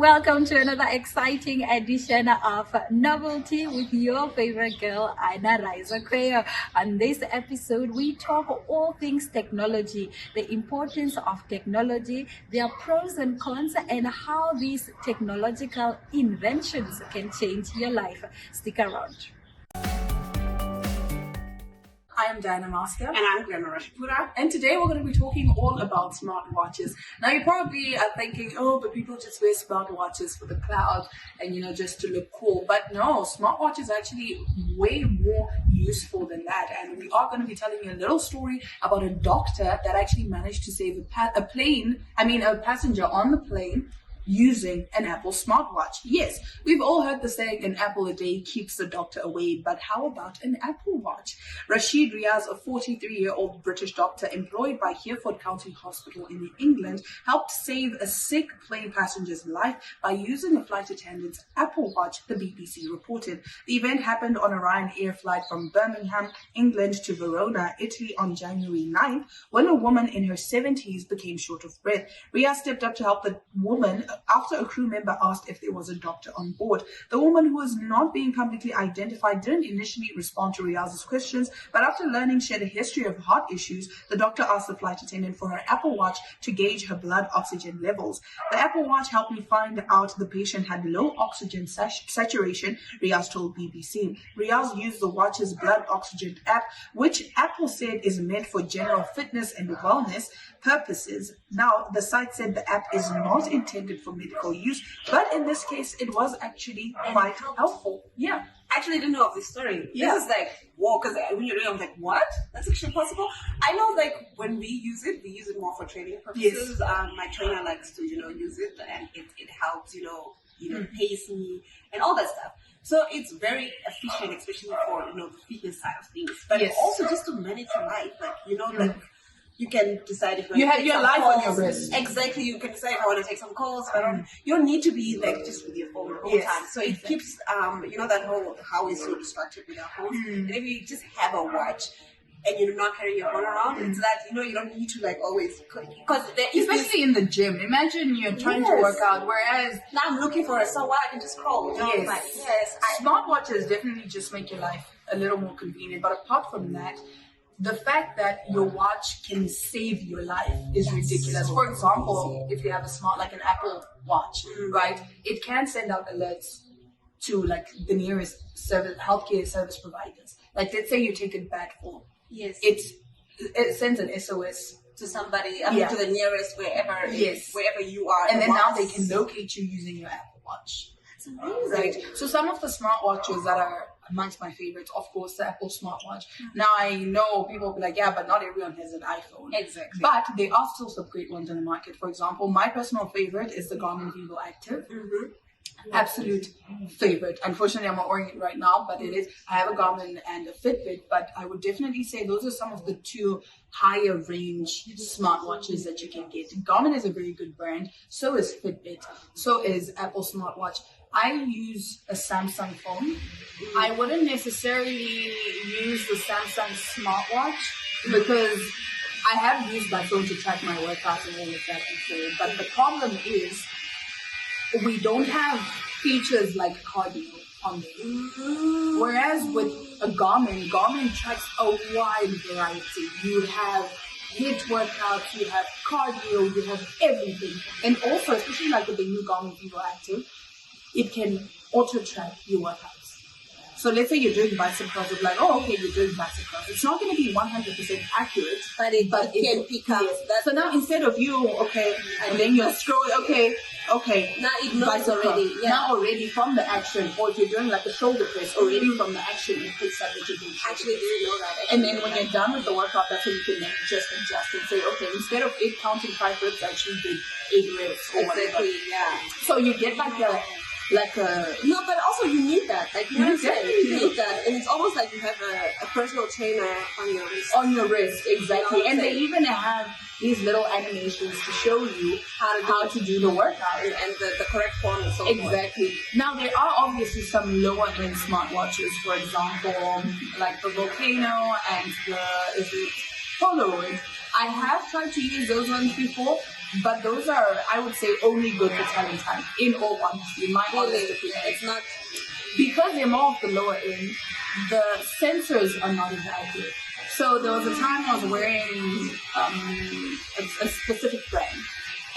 Welcome to another exciting edition of Novelty with your favorite girl, Aina Riza Kwayo. On this episode, we talk all things technology, the importance of technology, their pros and cons, and how these technological inventions can change your life. Stick around. I am Diana Master. And I'm Grandma Rashpura. And today we're going to be talking all about smartwatches. Now you probably are thinking, oh, but people just wear smartwatches for the cloud and, just to look cool. But no, smartwatches are actually way more useful than that. And we are going to be telling you a little story about a doctor that actually managed to save a passenger on the plane using an Apple smartwatch. Yes, we've all heard the saying, an apple a day keeps the doctor away, but how about an Apple Watch? Rashid Riaz, a 43-year-old British doctor employed by Hereford County Hospital in England, helped save a sick plane passenger's life by using a flight attendant's Apple Watch, the BBC reported. The event happened on a Ryanair flight from Birmingham, England to Verona, Italy on January 9th, when a woman in her 70s became short of breath. Riaz stepped up to help the woman after a crew member asked if there was a doctor on board. The woman, who was not being publicly identified, didn't initially respond to Riaz's questions, but after learning she had a history of heart issues, the doctor asked the flight attendant for her Apple Watch to gauge her blood oxygen levels. The Apple Watch helped me find out the patient had low oxygen saturation, Riaz told BBC. Riaz used the watch's blood oxygen app, which Apple said is meant for general fitness and wellness purposes. Now, the site said the app is not intended for medical use, but in this case, it was actually quite helpful. Yeah. Actually, I didn't know of this story. Yeah. This is whoa, because when you're doing it, I'm like, what? That's actually possible? I know, when we use it more for training purposes. Yes. My trainer likes to, use it, and it helps, pace me and all that stuff. So it's very efficient, especially for, the fitness side of things. But yes, also just to manage your life, you can decide if you have your life on your wrist. Exactly, you can decide if I want to take some calls. You don't need to be just with your phone the whole time. So it keeps, that whole how we're so distracted with our phones. And if you just have a watch and you're not carrying your phone around, it's that you don't need to always, because especially in the gym. Imagine you're trying to work out, whereas now I'm looking for it, so what I can just scroll. Smartwatches definitely just make your life a little more convenient. But apart from that, the fact that your watch can save your life is ridiculous. For example, if you have an Apple Watch, right, it can send out alerts to the nearest healthcare service providers. Let's say you take a bad fall. Yes. It sends an SOS to somebody, to the nearest wherever you are. And then now they can locate you using your Apple Watch. That's amazing. Right. So some of the smartwatches that are amongst my favorites, of course, the Apple smartwatch. Now, I know people will be like, yeah, but not everyone has an iPhone. Exactly. But there are still some great ones in the market. For example, my personal favorite is the Garmin Vivo Active. Absolute favorite. Unfortunately, I'm not wearing it right now, but it is. I have a Garmin and a Fitbit, but I would definitely say those are some of the two higher range smartwatches that you can get. Garmin is a very good brand. So is Fitbit. So is Apple smartwatch. I use a Samsung phone. I wouldn't necessarily use the Samsung smartwatch because I have used my phone to track my workouts and all of that before. But the problem is we don't have features like cardio on there. Whereas with a Garmin tracks a wide variety. You have HIIT workouts, you have cardio, you have everything. And also, especially with the new Garmin Vivo Active, it can auto-track your workouts. So let's say you're doing bicep curls, it's you're doing bicep curls. It's not going to be 100% accurate, but it can pick up. Yes. So now instead of you, and then you're scrolling, now it knows already. Yeah. Now already from the action, or if you're doing a shoulder press, already from the action, it picks up that you're doing. Actually, didn't know that. And then when you're done with the workout, that's when you can then just adjust and say, instead of 8 counting 5 reps, I actually did 8 reps or whatever. Yeah. So you get no, but also you need that. You need that, and it's almost like you have a personal trainer on your wrist. On your wrist, exactly. And they even have these little animations to show you how to do the workout and the correct form and so forth. Exactly. Now there are obviously some lower end smartwatches, for example, like the Volcano and the Polaroid. I have tried to use those ones before, but those are, I would say, only good for telling time. In all honesty, my honest opinion. It's not Because they're more of the lower end, the sensors are not as accurate. So there was a time I was wearing a specific brand,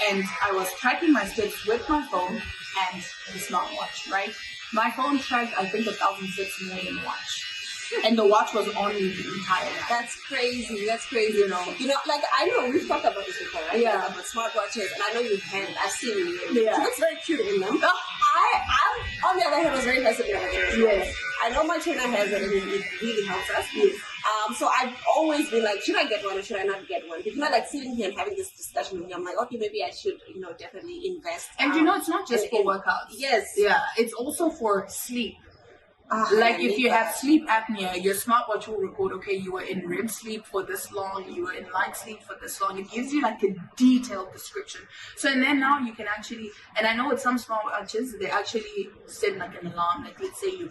and I was tracking my steps with my phone and the smartwatch, right? My phone tracked, I think, 1,000 steps more than the watch. And the watch was on me the entire night. That's crazy. That's crazy. You know, like I know we've talked about this before, right? Yeah. Like, about smartwatches, and I know you've had. I've seen you. Yeah. She looks very cute in them. I on the other hand was very fascinated with it. Yes. I know my trainer has it, and it really helps us. Yes. So I've always been like, should I get one or should I not get one? Because like sitting here and having this discussion with me, I'm like, okay, maybe I should, definitely invest. And it's not just for workouts. Yes. Yeah, it's also for sleep. Like If you have sleep apnea, your smartwatch will record, okay, you were in REM sleep for this long, you were in light sleep for this long. It gives you like a detailed description. So, and then now you can actually, and I know with some smartwatches, they actually set like an alarm. Like let's say your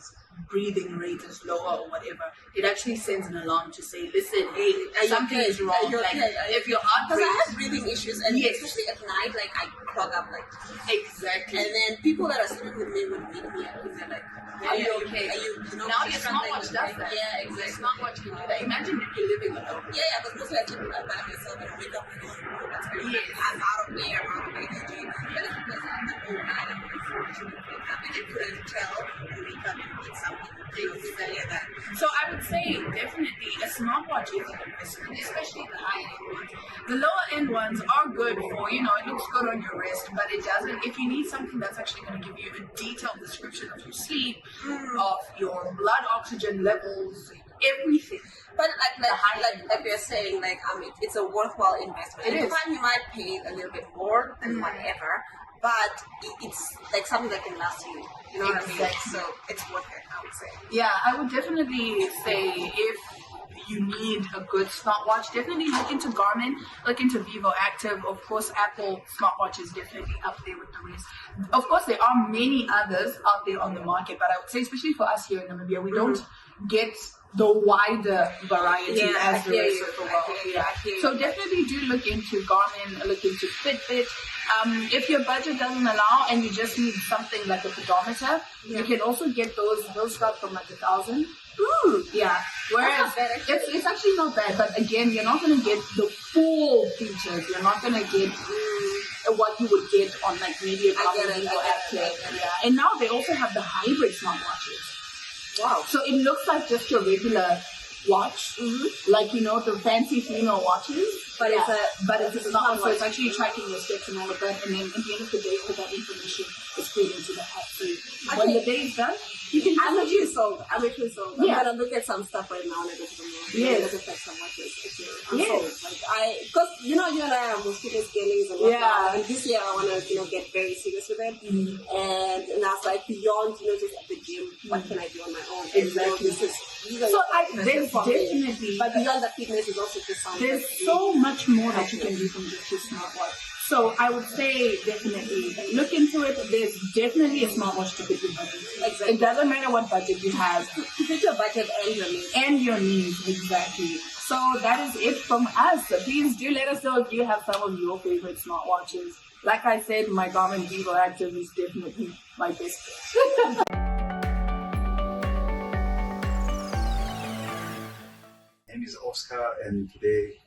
breathing rate is lower or whatever. It actually sends an alarm to say, listen, hey, something is wrong. If your heart because rate, I have breathing issues, and Yes. especially at night, like I clog up, like. exactly. And then people that are sleeping with me would meet me up and they're like, Are you okay? Are you, Now your struggling smartwatch with does it? that. Yeah, Your exactly. smartwatch can do that. Imagine if you're living alone. Yeah, but mostly I sleep by myself and I wake up and oh, that's very Yes. I'm out of air, I'm out of energy. But it's because I'm at home night and I shouldn't wake up and I couldn't tell and wake up and eat something. Like that. So I would say definitely a smartwatch is an investment, especially the high-end ones. The lower-end ones are good for, it looks good on your wrist, but it doesn't. If you need something that's actually going to give you a detailed description of your sleep, of your blood oxygen levels, everything. But like we're saying, it's a worthwhile investment. It At the is. time you might pay a little bit more than whatever, but it's like something that can last you. You know what I mean? Exactly. So it's worth it, I would say. Yeah, I would definitely say if you need a good smartwatch, definitely look into Garmin, look into Vivo Active. Of course, Apple smartwatch is definitely up there with the rest. Of course, there are many others out there on the market, but I would say, especially for us here in Namibia, we don't get the wider variety as the rest of the world. So definitely do look into Garmin, look into Fitbit. If your budget doesn't allow and you just need something like a pedometer, you can also get those start from like 1,000. Yeah. Whereas it's actually not bad, but again, you're not going to get the full features. You're not going to get what you would get on like maybe a Garmin or Active. Yeah. And now they also have the hybrid smartwatches. Wow. So it looks like just your regular watch, like the fancy female watches, but it's not. So it's actually tracking your steps and all of that. And then at the end of the day, for that information is fed into the app. So when the day is done, you can. I'm actually sold. I'm Yeah. gonna look at some stuff right now and I go to the mall. Yes. Look at some watches. Okay. I'm Yes. sold. Because you and I are mosquito scalings and whatnot. And this year I wanna get very serious with it. And I was like, beyond just at the gym, what can I do on my own? Exactly. There's definitely, but beyond the fitness is also just something. There's so much more that you can do from just your smartwatch. So I would say definitely look into it. There's definitely a smartwatch to fit your budget. Exactly. It doesn't matter what budget you have. To fit your budget and your needs. And your needs, exactly. So that is it from us. Please do let us know if you have some of your favorite smartwatches. Like I said, my Garmin Vivo Active is definitely my best. My name is Oscar, and today,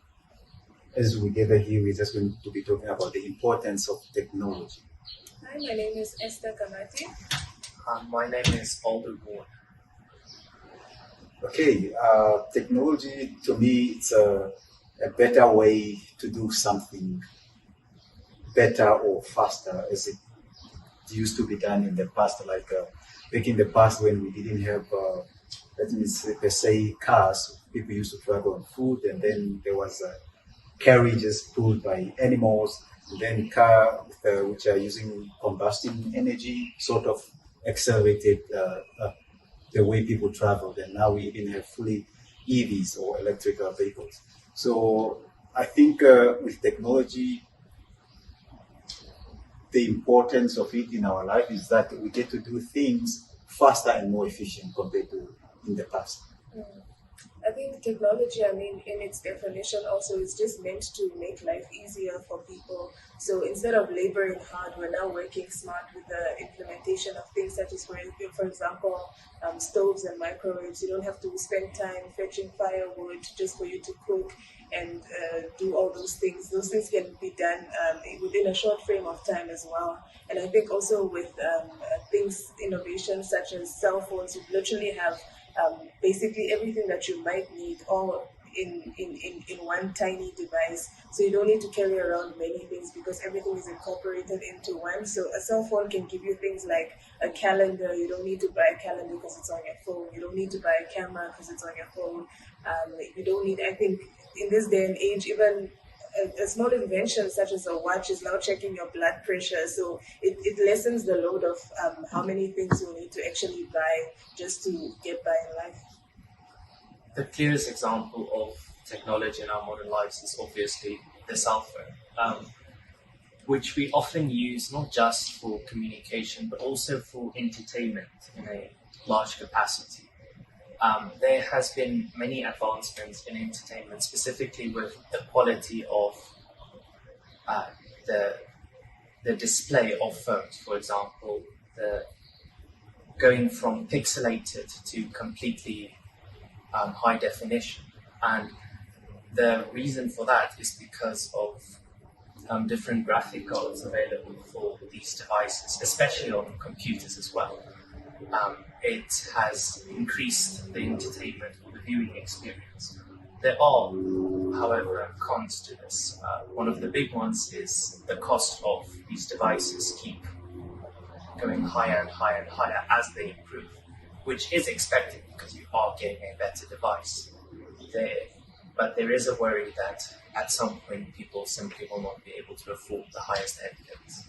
as we gather here, we're just going to be talking about the importance of technology. Hi, my name is Esther Kamati. My name is Alder Ward. Okay, technology to me it's a better way to do something better or faster as it used to be done in the past. Like back in the past when we didn't have, let me say, per se, cars, people used to travel on foot, and then there was carriages pulled by animals, and then car which are using combustion energy sort of accelerated the way people traveled, and now we even have fully EVs or electrical vehicles. So I think with technology, the importance of it in our life is that we get to do things faster and more efficient compared to in the past. I think Technology, I mean, in its definition, also is just meant to make life easier for people. So instead of laboring hard, we're now working smart with the implementation of things such as, for example, stoves and microwaves. You don't have to spend time fetching firewood just for you to cook and do all those things. Those things can be done within a short frame of time as well. And I think also with innovations such as cell phones, you literally have basically everything that you might need all in one tiny device. So you don't need to carry around many things because everything is incorporated into one. So a cell phone can give you things like a calendar. You don't need to buy a calendar because it's on your phone. You don't need to buy a camera because it's on your phone. You don't need, I think, in this day and age, even a small invention such as a watch is now checking your blood pressure. So it lessens the load of how many things you need to actually buy just to get by in life. The clearest example of technology in our modern lives is obviously the cell phone, which we often use not just for communication, but also for entertainment in a large capacity. There has been many advancements in entertainment, specifically with the quality of the display of phones. For example, going from pixelated to completely high definition, and the reason for that is because of different graphic cards available for these devices, especially on computers as well. It has increased the entertainment or the viewing experience. There are, however, cons to this. One of the big ones is the cost of these devices keep going higher and higher and higher as they improve, which is expected because you are getting a better device. But there is a worry that at some point people simply will not be able to afford the highest end kits.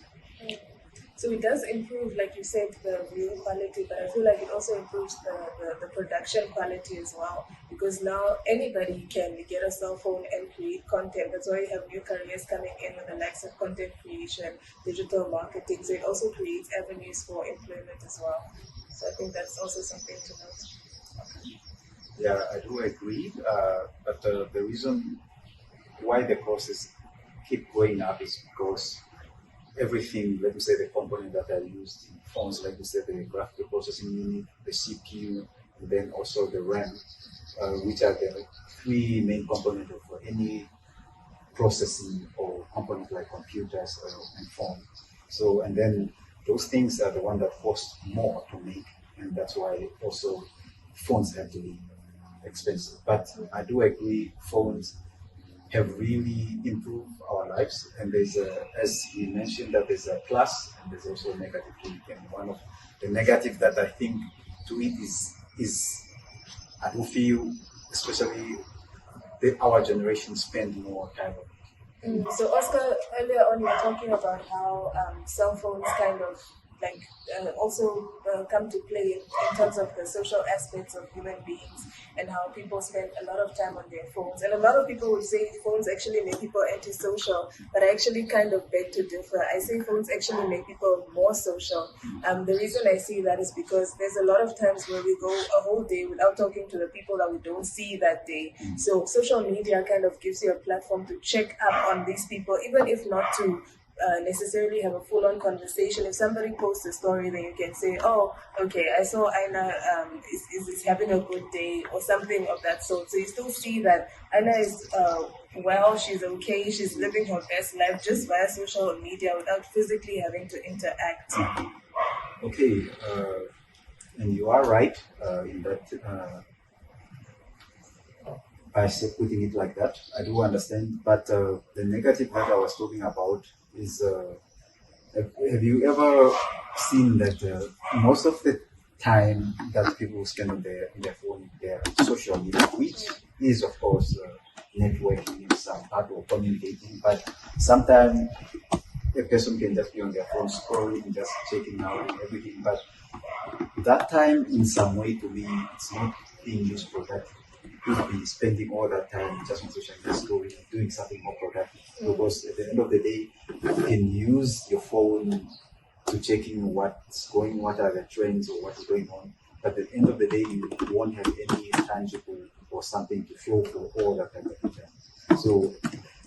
So it does improve, like you said, the view quality, but I feel like it also improves the production quality as well, because now anybody can get a cell phone and create content. That's why you have new careers coming in with the likes of content creation, digital marketing. So it also creates avenues for employment as well. So I think that's also something to note. Yeah, I do agree. But the reason why the costs keep going up is because everything, let me say, the component that are used in phones, like you said, the graphical processing unit, the CPU, and then also the RAM, which are the three main components of any processing or component like computers and phone. So, and then those things are the one that cost more to make, and that's why also phones have to be expensive. But I do agree, phones have really improved our lives, and there's as we mentioned, that there's a plus and there's also a negative to it. And one of the negative that I think to it is I do feel, especially our generation spend more time on it. So Oscar, earlier on you were talking about how cell phones kind of like also come to play in terms of the social aspects of human beings and how people spend a lot of time on their phones. And a lot of people would say phones actually make people antisocial, but I actually kind of beg to differ. I say phones actually make people more social. The reason I see that is because there's a lot of times where we go a whole day without talking to the people that we don't see that day. So social media kind of gives you a platform to check up on these people, even if not to necessarily have a full-on conversation. If somebody posts a story, then you can say, oh, okay, I saw Aina is having a good day or something of that sort. So you still see that Aina is well, she's okay, she's living her best life just via social media without physically having to interact. Okay, and you are right in that. By putting it like that, I do understand. But the negative that I was talking about is, have you ever seen that most of the time that people spend on their phone, their social media, which is of course networking in some part or communicating, but sometimes a person can just be on their phone scrolling, just checking out and everything. But that time, in some way, to me, it's not being used productive. Could be spending all that time just on social media story, doing something more productive. Because at the end of the day, you can use your phone to checking what are the trends or what is going on. But at the end of the day, you won't have any tangible for something to flow for all that kind of picture. So,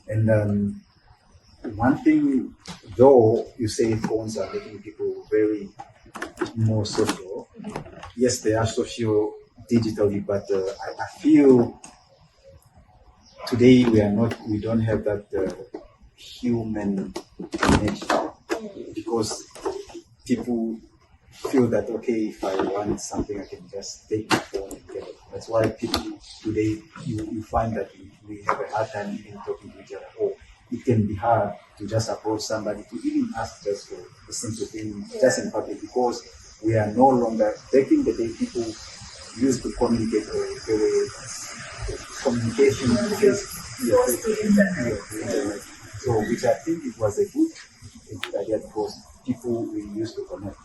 and one thing, though you say phones are making people very more social, yes, they are social digitally, but I feel today we don't have that human connection, because people feel that, okay, if I want something, I can just take my phone and get it. That's why people today, you find that we have a hard time even talking to each other, or it can be hard to just approach somebody to even ask just for a simple thing, just in public, because we are no longer, back in the day, people used to communicate communication Forced to internet. So which I think it was a good idea, because people we used to connect.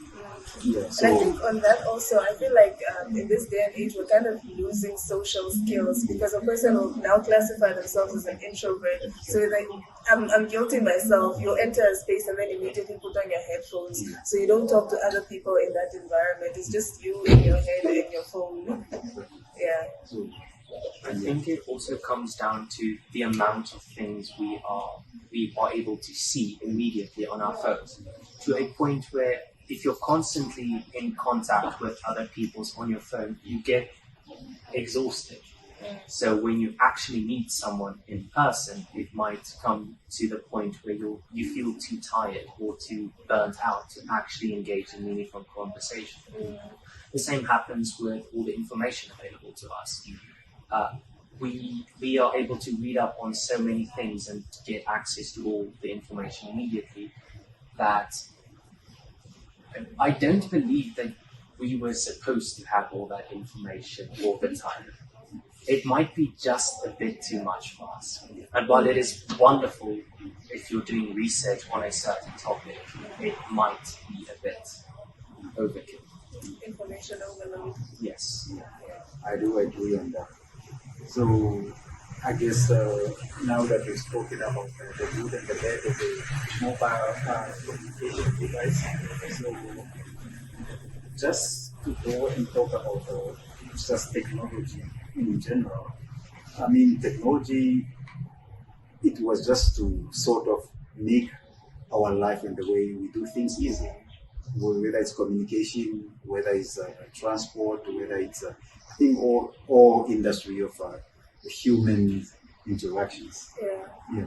Yeah, And I so think on that also, I feel like in this day and age, we're kind of losing social skills, because a person will now classify themselves as an introvert. So like, I'm guilty myself. You enter a space and then immediately put on your headphones, so you don't talk to other people in that environment. It's just you in your head and your phone. Yeah. so I think it also comes down to the amount of things we are able to see immediately on our phones, to a point where if you're constantly in contact with other people's on your phone, you get exhausted. So when you actually meet someone in person, it might come to the point where you feel too tired or too burnt out to actually engage in meaningful conversation. The same happens with all the information available to us. We are able to read up on so many things and get access to all the information immediately, that I don't believe that we were supposed to have all that information all the time. It might be just a bit too much for us. And while it is wonderful if you're doing research on a certain topic, it might be a bit overkill. Information overload. Yes. I do agree on that. So I guess now that we've spoken about the good and the bad of the mobile communication device, so just to go and talk about just technology in general. I mean, technology, it was just to sort of make our life and the way we do things easy. Whether it's communication, whether it's transport, whether it's I think all industry of human interactions. Yeah. Yeah.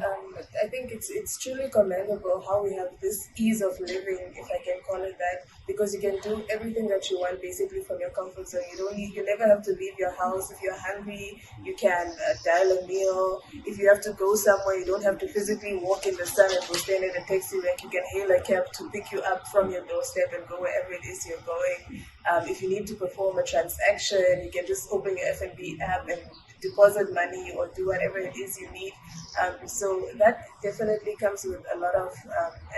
I think it's truly commendable how we have this ease of living, if I can call it that, because you can do everything that you want basically from your comfort zone. You never have to leave your house. If you're hungry, you can dial a meal. If you have to go somewhere, you don't have to physically walk in the sun and go stand at a taxi rank. You can hail a cab to pick you up from your doorstep and go wherever it is you're going. If you need to perform a transaction, you can just open your F&B app and deposit money or do whatever it is you need. So that definitely comes with a lot of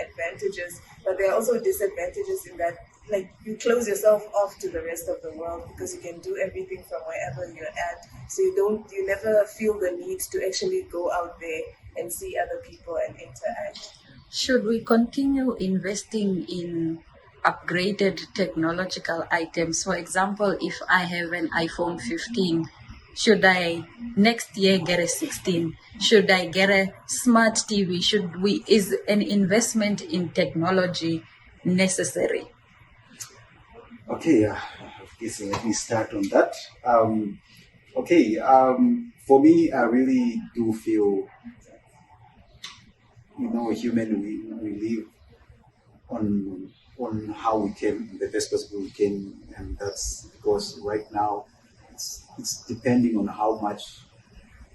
advantages, but there are also disadvantages in that, like, you close yourself off to the rest of the world because you can do everything from wherever you're at. So you never feel the need to actually go out there and see other people and interact. Should we continue investing in upgraded technological items? For example, if I have an iPhone 15, should I next year get a 16? Should I get a smart TV? Is an investment in technology necessary? Okay, guess let me start on that. For me, I really do feel, human, we live on how we came, the best possible we can, and that's because right now it's depending on how much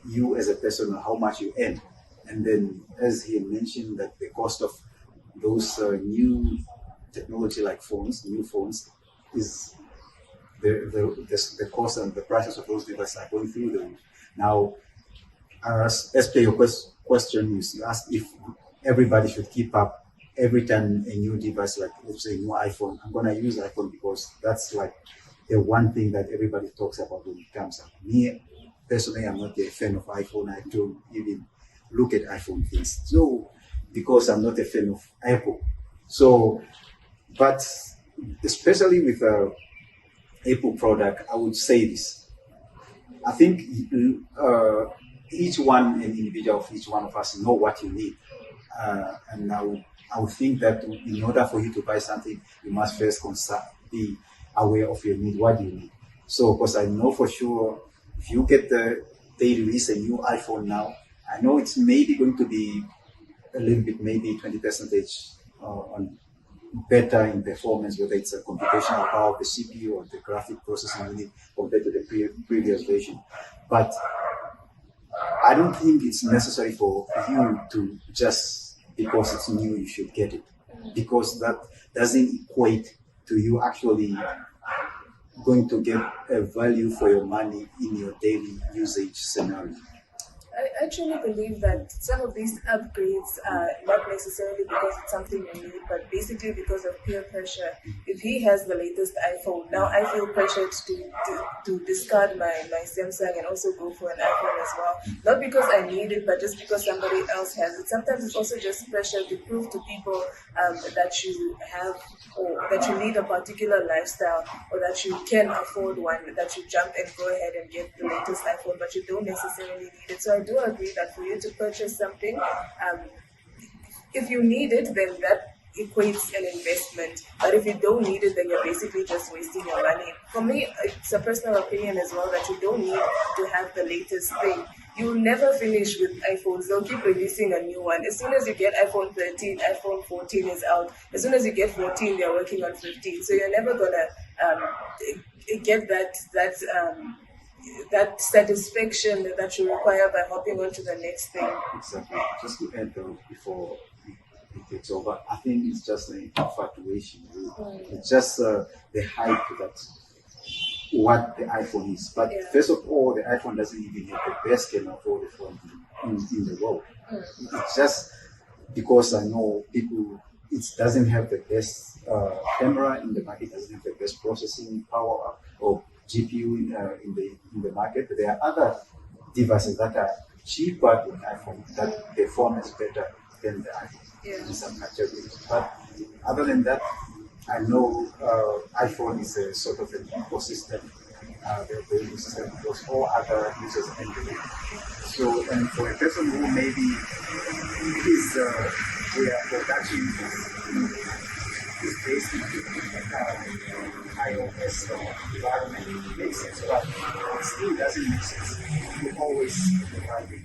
you as a person or how much you earn. And then, as he mentioned, that the cost of those new technology like new phones, is the cost and the prices of those devices are going through the roof. Now, as per your question, you ask if everybody should keep up every time a new device, like let's say new iPhone. I'm gonna use iPhone because that's like the one thing that everybody talks about when it comes up. Me personally, I'm not a fan of iPhone. I don't even look at iPhone things. So because I'm not a fan of Apple. So, but especially with Apple product, I would say this. I think each one, an individual of each one of us, know what you need. And I would think that in order for you to buy something, you must first be aware of your need. What do you need? So, because I know for sure, if you get they release a new iPhone now, I know it's maybe going to be a little bit, maybe 20% on better in performance, whether it's a computational power of the CPU or the graphic processing unit compared to the previous version. But I don't think it's necessary for you to just because it's new, you should get it, because that doesn't equate to you actually going to get a value for your money in your daily usage scenario. I actually believe that some of these upgrades are not necessarily because it's something you need, but basically because of peer pressure. If he has the latest iPhone, now I feel pressured to discard my Samsung and also go for an iPhone as well. Not because I need it, but just because somebody else has it. Sometimes it's also just pressure to prove to people that you have or that you lead a particular lifestyle or that you can afford one, that you jump and go ahead and get the latest iPhone, but you don't necessarily need it. So I do agree that for you to purchase something, if you need it, then that equates an investment. But if you don't need it, then you're basically just wasting your money. For me, it's a personal opinion as well that you don't need to have the latest thing. You will never finish with iPhones. They'll keep releasing a new one. As soon as you get iPhone 13, iPhone 14 is out. As soon as you get 14, they're working on 15. So you're never gonna get that satisfaction that you require by hopping on to the next thing. Exactly. Just to add though, before it takes over, I think it's just an infatuation. It's just the hype that what the iPhone is. But first of all, the iPhone doesn't even have the best camera for the phone in the world. It's just because I know people, it doesn't have the best camera in the market, doesn't have the best processing power or GPU in the market. There are other devices that are cheaper than iPhone that perform as better than the iPhone in some categories. But other than that, I know iPhone is a sort of an ecosystem, the operating system, because all other users Android. So, and for a person who maybe is where production is based in iOS environment, it makes sense, but it still doesn't make sense. You always provide it.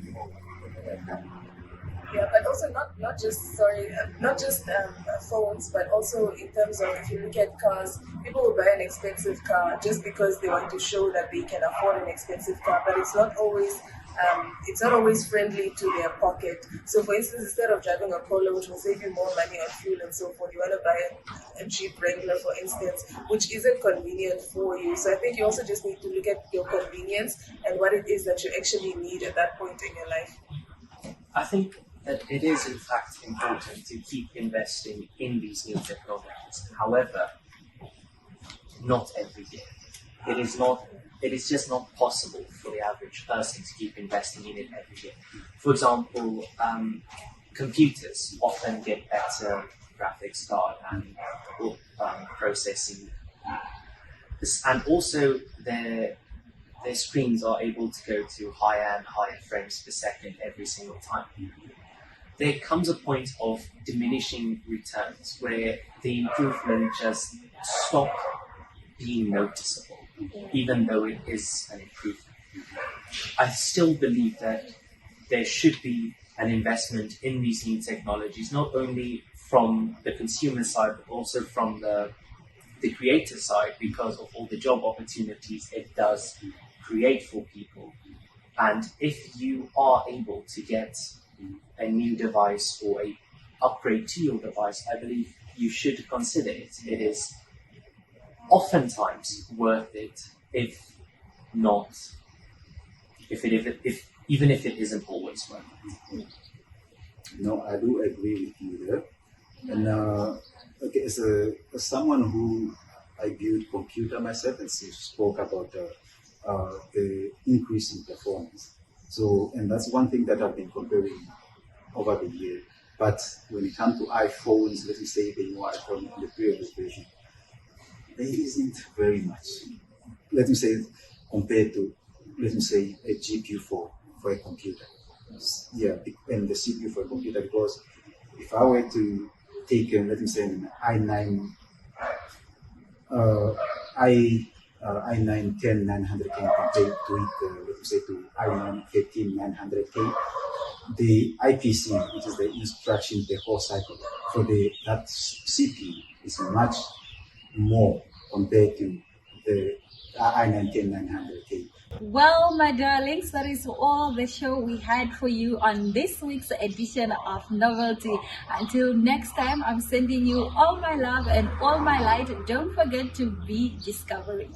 Yeah, but also not just phones, but also in terms of if you look at cars, people will buy an expensive car just because they want to show that they can afford an expensive car, but it's not always friendly to their pocket. So for instance, instead of driving a Polo, which will save you more money on fuel and so forth, you want to buy a cheap Wrangler, for instance, which isn't convenient for you. So I think you also just need to look at your convenience and what it is that you actually need at that point in your life. I think that it is in fact important to keep investing in these new technologies. However, not every year. It is just not possible for the average person to keep investing in it every year. For example, computers often get better graphics card and processing, and also their screens are able to go to higher and higher frames per second every single time. There comes a point of diminishing returns where the improvement just stops being noticeable, even though it is an improvement. I still believe that there should be an investment in these new technologies, not only from the consumer side, but also from the creator side, because of all the job opportunities it does create for people. And if you are able to get a new device or a upgrade to your device, I believe you should consider it. It is oftentimes worth it, even if it isn't always worth it. No, I do agree with you there. And okay, as someone who I build computer myself, and you spoke about the increase in performance. So, and that's one thing that I've been comparing over the year. But when it comes to iPhones, let me say the new iPhone in the previous version, there isn't very much. Let me say compared to let me say, a GPU for a computer. Yeah, and the CPU for a computer, because if I were to take, let me say, an i9, i9 10900K compared to it, let me say, to i9 13900K, the IPC, which is the instruction per core cycle, for that CPU is much more compared to the i9 10900K. Well, my darlings, that is all the show we had for you on this week's edition of Novelty. Until next time, I'm sending you all my love and all my light. Don't forget to be discovering.